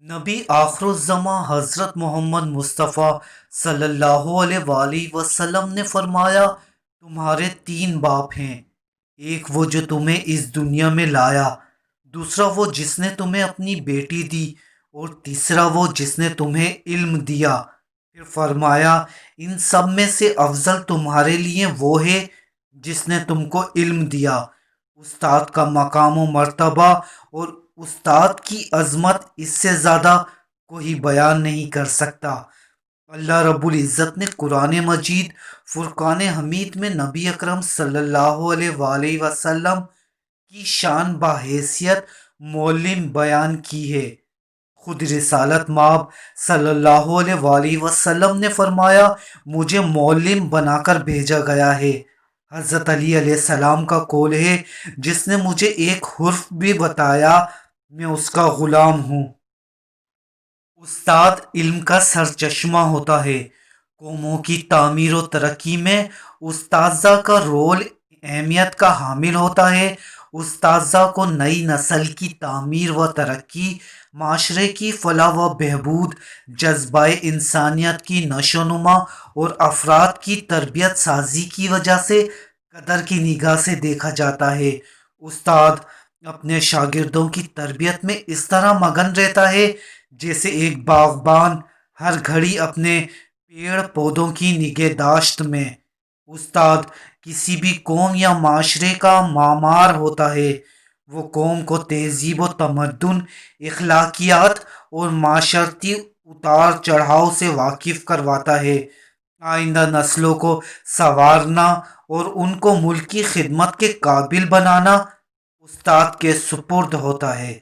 نبی آخر الزماں حضرت محمد مصطفیٰ صلی اللہ علیہ وآلہ وسلم نے فرمایا، تمہارے تین باپ ہیں، ایک وہ جو تمہیں اس دنیا میں لایا، دوسرا وہ جس نے تمہیں اپنی بیٹی دی، اور تیسرا وہ جس نے تمہیں علم دیا۔ پھر فرمایا، ان سب میں سے افضل تمہارے لیے وہ ہے جس نے تم کو علم دیا۔ استاد کا مقام و مرتبہ اور استاد کی عظمت اس سے زیادہ کوئی بیان نہیں کر سکتا۔ اللہ رب العزت نے قرآن مجید فرقان حمید میں نبی اکرم صلی اللہ علیہ وآلہ وسلم کی شان بحیثیت معلم بیان کی ہے۔ خود رسالت مآب صلی اللہ علیہ وآلہ وسلم نے فرمایا، مجھے معلم بنا کر بھیجا گیا ہے۔ حضرت علی علیہ السلام کا قول ہے، جس نے مجھے ایک حرف بھی بتایا میں اس کا غلام ہوں۔ استاد علم کا سرچشمہ ہوتا ہے۔ قوموں کی تعمیر و ترقی میں اساتذہ کا رول اہمیت کا حامل ہوتا ہے۔ اساتذہ کو نئی نسل کی تعمیر و ترقی، معاشرے کی فلاح و بہبود، جذبہ انسانیت کی نشو و نما اور افراد کی تربیت سازی کی وجہ سے قدر کی نگاہ سے دیکھا جاتا ہے۔ استاد اپنے شاگردوں کی تربیت میں اس طرح مگن رہتا ہے جیسے ایک باغبان ہر گھڑی اپنے پیڑ پودوں کی نگہداشت میں۔ استاد کسی بھی قوم یا معاشرے کا معمار ہوتا ہے۔ وہ قوم کو تہذیب و تمدن، اخلاقیات اور معاشرتی اتار چڑھاؤ سے واقف کرواتا ہے۔ آئندہ نسلوں کو سنوارنا اور ان کو ملک کی خدمت کے قابل بنانا استاد کے سپرد ہوتا ہے۔